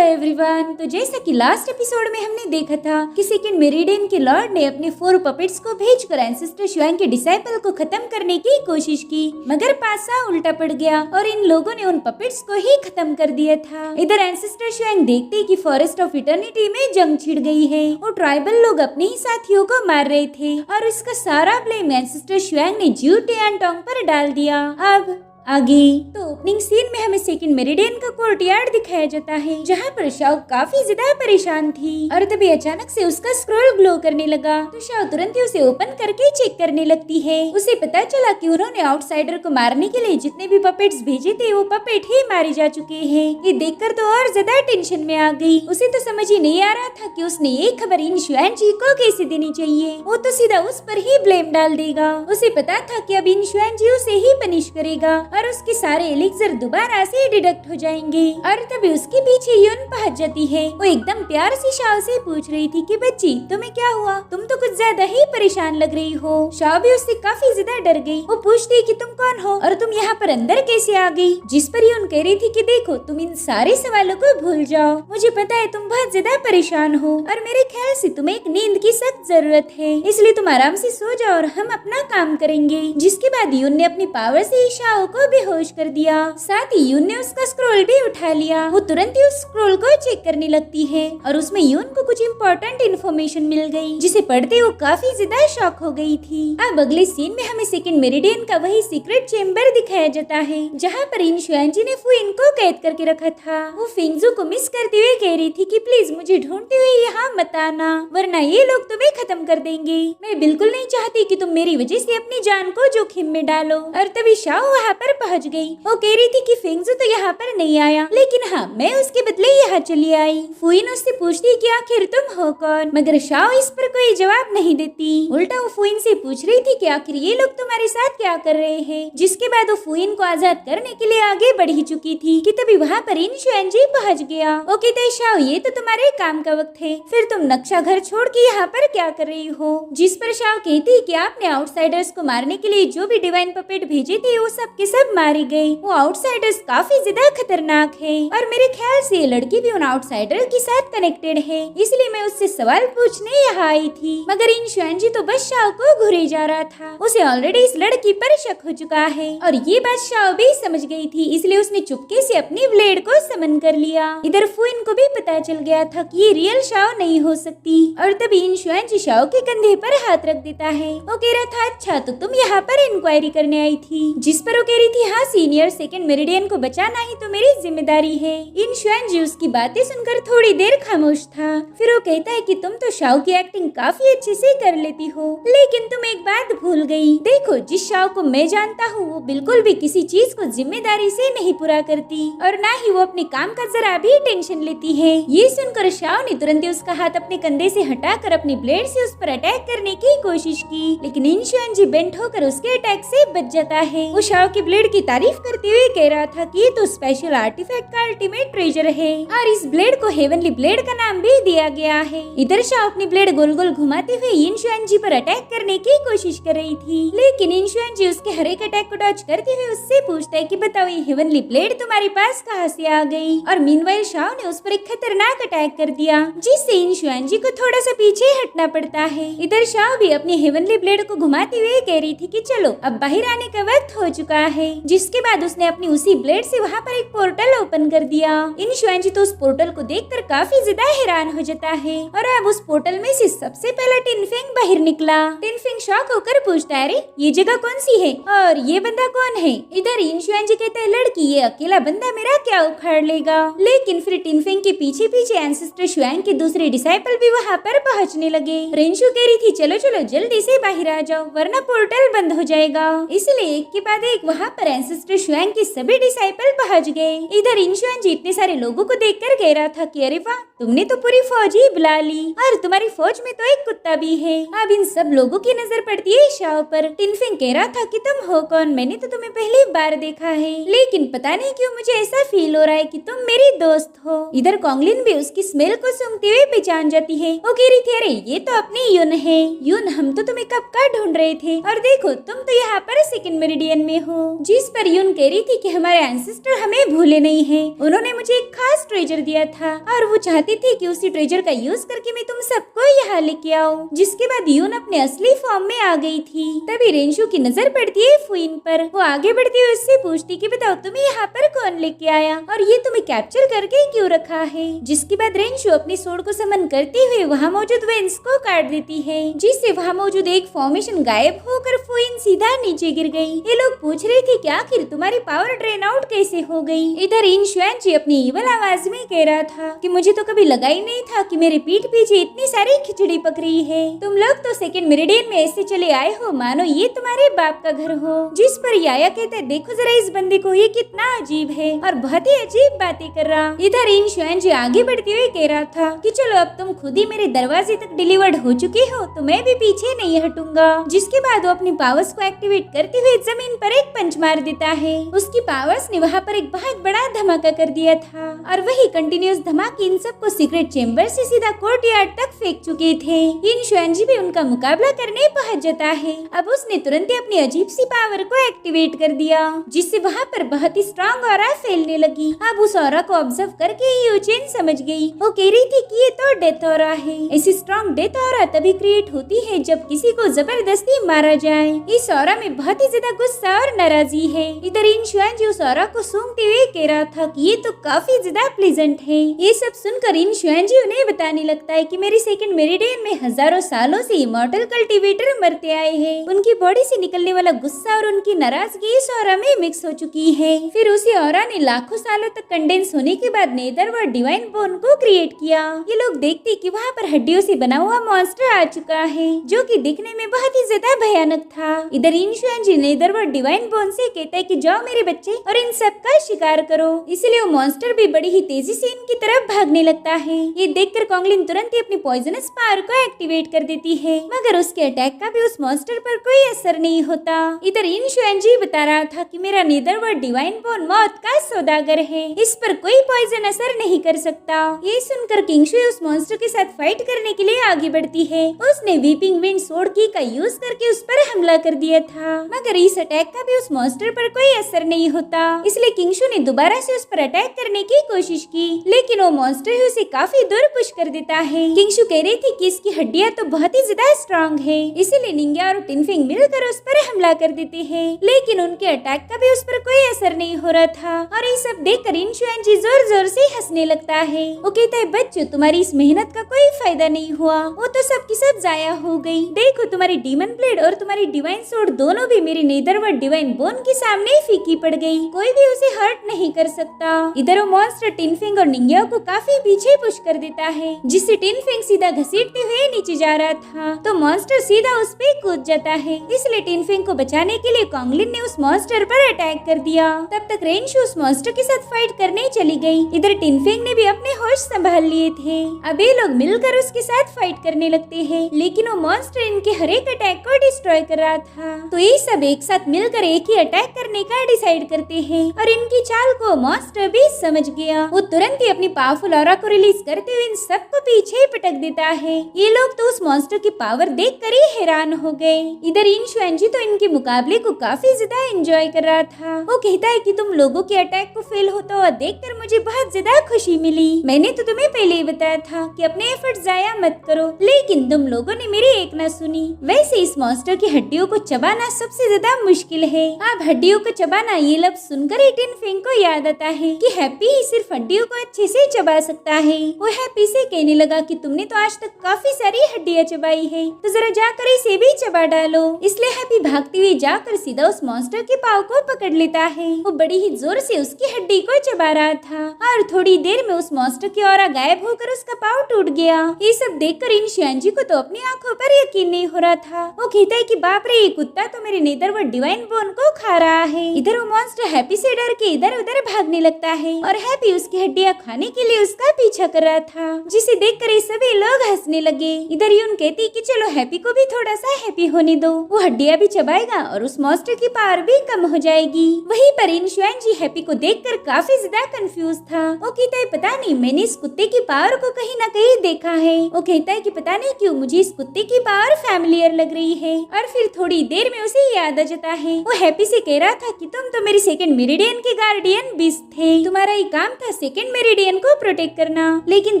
Everyone. तो जैसा कि लास्ट एपिसोड में हमने देखा था कि सेकंड मेरिडियन के लॉर्ड ने अपने 4 पपेट्स को भेजकर एंसेस्टर शुआंग के डिसाइपल को खत्म करने की कोशिश की, मगर पासा उल्टा पड़ गया और इन लोगों ने उन पपेट्स को ही खत्म कर दिया था। इधर एंसेस्टर शुआंग देखते कि फॉरेस्ट ऑफ इटर्निटी में जंग छिड़ गई है और ट्राइबल लोग अपने ही साथियों को मार रहे थे और इसका सारा ब्लेम एंसेस्टर शुआंग ने ज्यू टियानटोंग पर डाल दिया। अब आगे तो ओपनिंग सीन में हमें सेकंड मेरिडियन का कोर्टयार्ड दिखाया जाता है, जहाँ पर शाओ काफी ज्यादा परेशान थी और तभी अचानक से उसका स्क्रॉल ग्लो करने लगा तो शाओ तुरंत ही उसे ओपन करके चेक करने लगती है। उसे पता चला कि उन्होंने आउटसाइडर को मारने के लिए जितने भी पपेट्स भेजे थे वो पपेट ही मारे जा चुके हैं। ये देखकर तो और ज्यादा टेंशन में आ गई। उसे तो समझ ही नहीं आ रहा था कि उसने ये खबर इन शुआन जी को कैसे देनी चाहिए। वो तो सीधा उस पर ही ब्लेम डाल देगा। उसे पता था कि अब इन शुआन जी उसे ही पनिश करेगा और उसके सारे एलिक्सर दोबारा से डिडक्ट हो जाएंगे। और तभी उसके पीछे यून पहुंच जाती है। वो एकदम प्यार से शाओ से पूछ रही थी कि बच्ची तुम्हें क्या हुआ, तुम तो कुछ ज्यादा ही परेशान लग रही हो। शाओ भी उससे काफी ज्यादा डर गई। वो पूछती कि तुम कौन हो और तुम यहाँ पर अंदर कैसे आ गई, जिस पर यून कह रही थी कि देखो तुम इन सारे सवालों को भूल जाओ, मुझे पता है तुम बहुत ज्यादा परेशान हो और मेरे ख्याल से तुम्हें एक नींद की सख्त जरूरत है, इसलिए तुम आराम से सो जाओ और हम अपना काम करेंगे। जिसके बाद यून ने अपनी पावर से शाओ को बेहोश कर दिया। साथ ही यून ने उसका स्क्रॉल भी उठा लिया। वो तुरंत ही उस स्क्रॉल को चेक करने लगती है और उसमें यून को कुछ इम्पोर्टेंट इन्फॉर्मेशन मिल गई, जिसे पढ़ते वो काफी ज्यादा शॉक हो गई थी। अब अगले सीन में हमें सेकंड मेरिडियन का वही सीक्रेट चेम्बर दिखाया जाता है, जहाँ पर इन शुआन जी ने फुइन को कैद करके रखा था। वो फिंगजू को मिस करते हुए कह रही थी कि प्लीज मुझे ढूंढते हुए यहाँ मत आना, वरना ये लोग तुम्हें खत्म कर देंगे। मैं बिल्कुल नहीं चाहती कि तुम मेरी वजह से अपनी जान को जोखिम में डालो। और तभी शाओ वहाँ पर पहुँच गई। वो कह रही थी कि फिंगजू तो यहाँ पर नहीं आया, लेकिन हाँ मैं उसके बदले यहाँ चली आई। फुइन उससे पूछती कि आखिर तुम हो कौन, मगर शाओ इस पर कोई जवाब नहीं देती। उल्टा वो फुइन से पूछ रही थी कि आखिर ये लोग तुम्हारे साथ क्या कर रहे हैं। जिसके बाद वो फुइन को आजाद करने के लिए आगे बढ़ ही चुकी थी कि तभी वहाँ पर इन शुआन जी पहुँच गया। वो कहते शाओ ये तो तुम्हारे काम का वक्त है, फिर तुम नक्शा घर छोड़ के यहाँ पर क्या कर रही हो। जिस पर शाओ कहती कि आपने आउटसाइडर्स को मारने के लिए जो भी डिवाइन पपेट भेजे थे वो सब के सब मारे गए। वो आउटसाइडर्स काफी ज्यादा खतरनाक है और मेरे ख्याल से ये लड़की भी उन आउटसाइडर के साथ कनेक्टेड है, इसलिए मैं उससे सवाल पूछने यहाँ आई थी। मगर इन शुआन जी तो बस शाओ को घुरे जा रहा था। उसे ऑलरेडी इस लड़की पर शक हो चुका है और ये बात शाओ भी समझ गई थी, इसलिए उसने चुपके से अपनी ब्लेड को समन कर लिया। इधर फुइन को भी पता चल गया था कि ये रियल शाओ नहीं हो सकती और तभी इन शुआन जी शाओ के कंधे पर हाथ रख देता है। वो कह रहा था अच्छा तो तुम यहाँ पर इंक्वायरी करने आई थी। जिस पर वो कह रही थी हाँ सीनियर, सेकंड मेरिडियन को बचाना ही तो मेरी जिम्मेदारी है। इन शुआन जी उसकी बातें सुनकर थोड़ी देर खामोश था। फिर वो कहता है कि तुम तो शाओ की एक्टिंग काफी अच्छे से कर लेती हो, लेकिन तुम एक बात भूल गई। देखो जिस शाओ को मैं जानता हूँ वो बिल्कुल भी किसी चीज को जिम्मेदारी से नहीं पूरा करती और ना ही वो अपने काम का जरा भी टेंशन लेती है। ये सुनकर शाओ ने तुरंत ही उसका हाथ अपने कंधे से हटाकर अपनी ब्लेड से उस पर अटैक करने की कोशिश की, लेकिन इन शुआन जी बेंट होकर उसके अटैक से बच जाता है। वो शाओ की ब्लेड की तारीफ करते हुए कह रहा था कि ये तो स्पेशल आर्टिफैक्ट का अल्टीमेट ट्रेजर है और इस ब्लेड को हेवनली ब्लेड का नाम भी दिया गया है। इधर शाओ अपनी ब्लेड गोल गोल घुमाते हुए इन शुआन जी पर अटैक करने की कोशिश कर रही थी, लेकिन इन शुआन जी उसके हर एक अटैक को डॉज करते हुए उससे पूछता है कि बताओ ये हेवनली ब्लेड तुम्हारे पास कहाँ से आ गई। और मीनवाइल शाओ ने उस पर एक खतरनाक अटैक कर दिया, जिससे इन शुआन जी को थोड़ा सा पीछे हटना पड़ता है। इधर शाओ भी अपनी हेवनली ब्लेड को घुमाते हुए कह रही थी कि चलो अब बाहर आने का वक्त हो चुका है। जिसके बाद उसने अपनी उसी ब्लेड से वहाँ पर एक पोर्टल ओपन कर दिया। इन शुआन जी तो उस पोर्टल को देखकर काफी ज्यादा हैरान हो जाता है और अब उस पोर्टल में से सबसे पहला टिनफिंग बाहर निकला। टिनफिंग शॉक होकर पूछता है अरे ये जगह कौन सी है और ये बंदा कौन है। इधर इन शुआन जी कहते हैं लड़की ये अकेला बंदा मेरा क्या उखाड़ लेगा, लेकिन फिर टिनफिंग के पीछे पीछे एंसेस्टर शुआंग के दूसरे डिसाइपल भी वहाँ पर पहुँचने लगे। रेंशु कह रही थी चलो चलो जल्दी से बाहर आ जाओ वरना पोर्टल बंद हो जाएगा, इसलिए एक के बाद एक वहाँ पर एंसेस्टर शुआंग के सभी डिसाइपल पहुँच गए। इधर इन शुआन जी इतने सारे लोगों को देखकर कह रहा था कि अरे वाह तुमने तो पूरी फौज ही बुला ली और तुम्हारी फौज में तो एक कुत्ता भी है। अब इन सब लोगों की नजर पड़ती है शाओ पर। टिनफिंग कह रहा था कि तुम हो कौन, मैंने तो तुम्हें पहली बार देखा है, लेकिन पता नहीं क्यों मुझे ऐसा फील हो रहा है कि तुम मेरी दोस्त हो। इधर कॉन्गलिन भी उसकी स्मेल को सूंघते हुए पहचान जाती है। वो कह रही थी अरे ये तो अपनी यून है। यून हम तो तुम्हें कब का ढूंढ रहे थे और देखो तुम तो यहाँ पर सेकंड मेरिडियन में हो। जिस पर यून कह रही थी कि हमारे एंसेस्टर हमें भूले नहीं हैं। उन्होंने मुझे एक खास ट्रेजर दिया था और वो चाहती थी कि उसी ट्रेजर का यूज करके मैं तुम सबको यहाँ लेके आऊँ। जिसके बाद यून अपने असली फॉर्म में आ गई थी। तभी रेंशु की नजर पड़ती है फुइन पर। वो आगे बढ़ती हुई उससे पूछती कि बताओ तुम्हें यहाँ पर कौन लेके आया और ये तुम्हें कैप्चर करके क्यों रखा है। जिसके बाद रेंशु अपनी सोड को समन करते हुए वहाँ मौजूद वेंस को काट देती है, जिससे वहाँ मौजूद एक फॉर्मेशन गायब होकर फुइन सीधा नीचे गिर गई। ये लोग पूछ रहे थे कि आखिर तुम्हारी पावर ड्रेन आउट कैसे हो गई। इधर इन शुआनजी अपनी इवल आवाज में कह रहा था कि मुझे तो कभी लगा ही नहीं था कि मेरे पीठ पीछे इतनी सारी खिचड़ी पक रही है। तुम लोग तो सेकंड मेरिडियन में ऐसे चले आए हो मानो ये तुम्हारे बाप का घर हो। जिस पर याया कहता है देखो जरा इस बंदे को, ये कितना अजीब है और बहुत ही अजीब बातें कर रहा। इधर इन शुआनजी आगे बढ़ते हुए कह रहा था कि चलो अब तुम खुद ही मेरे दरवाजे तक डिलीवर्ड हो चुके हो तो मैं भी पीछे नहीं हटूंगा। जिसके बाद वो अपनी पावर्स को एक्टिवेट करते हुए जमीन पर एक पंच मार देता है। उसकी पावर्स ने वहाँ पर एक बहुत बड़ा धमाका कर दिया था और वही कंटिन्यूस धमाके इन सबको सीक्रेट चेम्बर से सीधा कोर्टयार्ड तक फेंक चुके थे। इन शुआनजी भी उनका मुकाबला करने पहुंच जाता है। अब उसने तुरंत ही अपनी अजीब सी पावर को एक्टिवेट कर दिया, जिससे वहाँ पर बहुत ही स्ट्रॉन्ग ऑरा फैलने लगी। अब उस ऑरा को ऑब्जर्व करके यूचेन समझ गई। वो कह रही थी कि ये तो डेथ ऑरा है। ऐसी स्ट्रॉन्ग डेथ ऑरा तभी क्रिएट होती है जब किसी को जबरदस्ती मारा जाए। इस ऑरा में बहुत ही ज्यादा गुस्सा और नाराजगी है। इधर इन शुआनजी उस ऑरा को सूंघते हुए कह रहा था कि ये तो काफी ज्यादा प्लीजेंट है। ये सब सुनकर इन शुआनजी उन्हें बताने लगता है कि मेरी सेकंड मेरिडियन में हजारों सालों से इमॉर्टल कल्टीवेटर मरते आए हैं। उनकी बॉडी से निकलने वाला गुस्सा और उनकी नाराजगी इस ऑरा में मिक्स हो चुकी है। फिर उसी ऑरा ने लाखों सालों तक कंडेंस होने के बाद नेदर व डिवाइन बोन को क्रिएट किया। ये लोग देखते कि वहाँ पर हड्डियों से बना हुआ मॉन्स्टर आ चुका है जो कि दिखने में बहुत ही ज्यादा भयानक था। इधर इन शुआनजी नेदर व डिवाइन बोन से कहता है कि जाओ मेरे बच्चे और इन सब का शिकार करो। इसलिए वो मॉन्स्टर भी बड़ी ही तेजी से इनकी तरफ भागने लगता है। ये देखकर कॉन्गलिन तुरंत ही अपनी पॉइजनस पावर को एक्टिवेट कर देती है, मगर उसके अटैक का भी उस मॉन्स्टर पर कोई असर नहीं होता। इधर इन शुआनजी बता रहा था कि मेरा नेदर व डिवाइन बोन मौत का सौदागर है, इस पर कोई पॉइजन असर नहीं कर सकता। ये सुनकर किंगशुई उस मॉन्स्टर के साथ फाइट करने के लिए आगे बढ़ती है। उसने वीपिंग विंड सोर्ड की का यूज करके उस पर हमला कर दिया था, मगर इस अटैक का भी उस मॉन्स्टर पर कोई असर नहीं होता। इसलिए किंगशु ने दोबारा से उस पर अटैक करने की कोशिश की, लेकिन वो मॉन्स्टर ही उसे काफी दूर पुश कर देता है। किंगशु कह रही थी कि इसकी हड्डियां तो बहुत ही ज्यादा स्ट्रॉन्ग है, इसीलिए निंग्या और टिनफिंग मिलकर उस पर हमला कर देते हैं, लेकिन उनके अटैक का भी उस पर कोई असर नहीं हो रहा था। और ये सब देखकर इन शुआनजी जोर जोर से हंसने लगता है। वो कहता है बच्चों तुम्हारी इस मेहनत का कोई फायदा नहीं हुआ, वो तो सब की सब जाया हो गई। देखो तुम्हारी डीमन ब्लेड और तुम्हारी डिवाइन सोर्ड दोनों भी मेरी नेदर व डिवाइन बोन के सामने फीकी पड़ गई, कोई भी उसे हर्ट नहीं कर सकता। इधर वो मॉन्स्टर टिनफिंग और निंग्या को काफी पीछे पुश कर देता है, जिससे टिनफिंग सीधा घसीटते हुए नीचे जा रहा था तो मॉन्स्टर सीधा उस पे कूद जाता है। इसलिए टिनफिंग को बचाने के लिए कॉन्गलिन ने उस मॉन्स्टर पर अटैक कर दिया। तब तक रेंशु उस मॉन्स्टर के साथ फाइट करने चली गई। इधर टिनफिंग ने भी अपने होश संभाल लिए थे। अब ये लोग मिलकर उसके साथ फाइट करने लगते हैं, लेकिन वो मॉन्स्टर इनके हर एक अटैक को डिस्ट्रॉय कर रहा था। तो ये सब एक साथ मिलकर एक ही अटैक करने का डिसाइड करते हैं और इनकी चाल को मॉन्स्टर भी समझ गया। वो तुरंत ही अपनी पावरफुल ऑरा को रिलीज करते हुए इन सबको पीछे पटक देता है। ये लोग तो उस मॉन्स्टर की पावर देखकर ही हैरान हो गए। इधर इन शुआनजी तो इनके मुकाबले को काफी ज्यादा एंजॉय कर रहा था। वो कहता है कि तुम लोगों के अटैक को फेल होता हुआ देखकर मुझे बहुत ज्यादा खुशी मिली। मैंने तो तुम्हें पहले ही बताया था कि अपने एफर्ट जाया मत करो, लेकिन तुम लोगों ने मेरी एक ना सुनी। वैसे इस मॉन्स्टर की हड्डियों को चबाना सबसे ज्यादा मुश्किल है। अब हड्डियों को चबाना ये लफ्ज सुनकर ही टिनफिंग को याद आता है कि हैप्पी ही सिर्फ हड्डियों को अच्छे से चबा सकता है। वो हैप्पी से कहने लगा कि तुमने तो आज तक काफी सारी हड्डियां चबाई है, तो जरा जाकर इसे भी चबा डालो। इसलिए हैप्पी भागती हुई जाकर सीधा उस मॉन्स्टर के पाव को पकड़ लेता है। वो बड़ी ही जोर से उसकी हड्डी को चबा रहा था और थोड़ी देर में उस मॉन्स्टर की ऑरा गायब होकर उसका पाव टूट गया। ये सब देखकर इन शुआनजी को तो अपनी आंखों पर यकीन नहीं हो रहा था। वो कहता है कि बाप रे, ये कुत्ता तो मेरे नेदर व डिवाइन बोन को खा रहा है। इधर वो मॉन्स्टर हैप्पी से डर के इधर उधर भागने लगता है और हैप्पी उसकी हड्डियां खाने के लिए उसका पीछा कर रहा था, जिसे देखकर ये सभी लोग हंसने लगे। इधर यून कहती कि चलो हैप्पी को भी थोड़ा सा हैप्पी होने दो, वो हड्डियां भी चबाएगा और उस मॉन्स्टर की पावर भी कम हो जाएगी। वहीं पर इन शुआनजी हैप्पी को देखकर काफी ज्यादा कंफ्यूज था। वो कहता है पता नहीं, मैंने इस कुत्ते की पावर को कहीं ना कहीं देखा है। वो कहता है कि पता नहीं क्यों मुझे इस कुत्ते की पावर फैमिलियर लग रही है। और फिर थोड़ी देर में उसे याद आ जाता है। वो हैप्पी से कह रहा था कि तुम तो मेरी सेकंड मेरिडियन के गार्डियन बीस्ट थे, तुम्हारा ही काम था सेकंड मेरिडियन को प्रोटेक्ट करना, लेकिन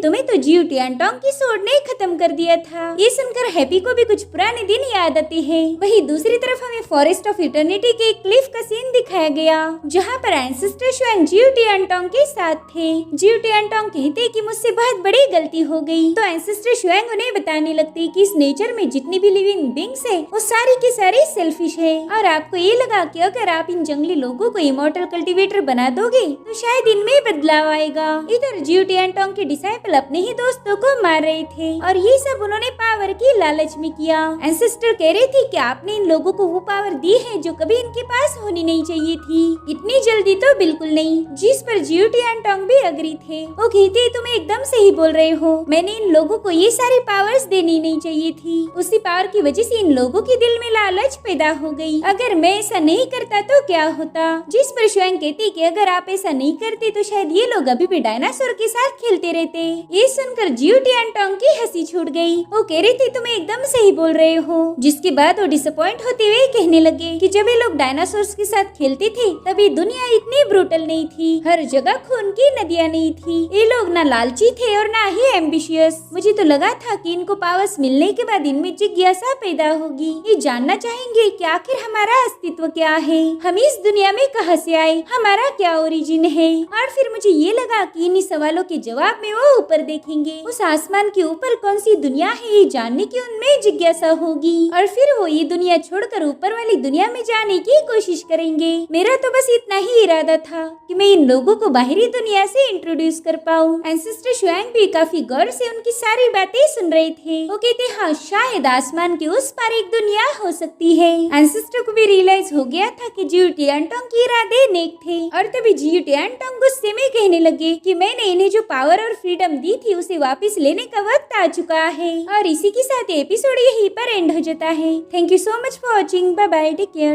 तुम्हें तो जियू टियानटोंग की सोड ने खत्म कर दिया था। ये सुनकर हैप्पी को भी कुछ पुराने दिन याद आते हैं। वहीं दूसरी तरफ हमें फॉरेस्ट ऑफ इटर्निटी के एक क्लिफ का सीन दिखाया गया, जहाँ पर एंसेस्टर शुआंग जियू टियानटोंग के साथ थे। जियू टियानटोंग कहते कि मुझसे बहुत बड़ी गलती हो गई, तो एंसेस्टर शुआंग उन्हें बताने लगती कि इस नेचर में जितनी भी लिविंग बीइंग्स है वो सारी की सारी सेल्फिश है, और आपको ये लगा कि अगर आप इन जंगली लोगों को इमॉर्टल कल्टीवेटर बना दोगे तो शायद इनमें बदलाव आएगा। इधर जियू टियानटोंग के डिसाइपल अपने ही दोस्तों को मार रहे थे, और ये सब उन्होंने पावर की लालच में किया। एंसेस्टर कह रहे थे कि आपने इन लोगों को वो पावर दी है जो कभी इनके पास होनी नहीं चाहिए थी, इतनी जल्दी तो बिल्कुल नहीं। जिस पर जियू टियानटोंग भी अग्री थे। वो कहते तुम एकदम सही बोल रहे हो, मैंने इन लोगों को ये सारी पावर्स देनी नहीं चाहिए थी, उसी पावर की वजह से इन लोगों के दिल में लालच पैदा हो गई। अगर मैं ऐसा नहीं करता तो क्या होता। जिस पर शुआंग कहती कि अगर आप ऐसा नहीं करते तो शायद ये लोग अभी भी डायनासोर के साथ खेलते रहते। ये सुनकर जियू टियानटोंग की हंसी छूट गई। वो कह रही थी तुम एकदम सही बोल रहे हो। जिसके बाद वो डिसअपॉइंट होते हुए कहने लगे कि जब ये लोग डायनासोर्स के साथ खेलते थे तभी दुनिया इतनी ब्रूटल नहीं थी, हर जगह खून की नदियाँ नहीं थी, ये लोग ना लालची थे और ना ही एम्बिशियस। मुझे तो लगा था कि इनको पावर्स मिलने के बाद इनमें जिज्ञासा पैदा होगी, ये जानना चाहेंगे कि आखिर हमारा अस्तित्व क्या है, हम इस दुनिया में कहां से आए, हमारा क्या ओरिजिन है। और फिर मुझे ये लगा कि इन्हीं सवालों के जवाब में वो ऊपर देखेंगे, उस आसमान के ऊपर कौन सी दुनिया है ये जानने की उनमें जिज्ञासा होगी, और फिर वो ये दुनिया छोड़कर ऊपर वाली दुनिया में जाने की कोशिश करेंगे। मेरा तो बस इतना ही इरादा था कि मैं इन लोगों को बाहरी दुनिया से इंट्रोड्यूस कर पाऊँ। एंसेस्टर शुआंग भी काफी गौर से उनकी सारी बातें सुन रहे थे। वो कहते हाँ शायद आसमान के उस पार एक दुनिया हो सकती है। एंसेस्टर को भी रियलाइज हो गया था कि जियू टियानटोंग के इरादे नेक थे, और तभी जियू टियानटोंग गुस्से में कहने लगे कि मैंने इन्हें जो पावर और फ्रीडम दी थी उसे वापस लेने का वक्त आ चुका है। और इसी के साथ एपिसोड यहीं पर एंड हो जाता है। Thank you so much for watching. Bye bye, take care.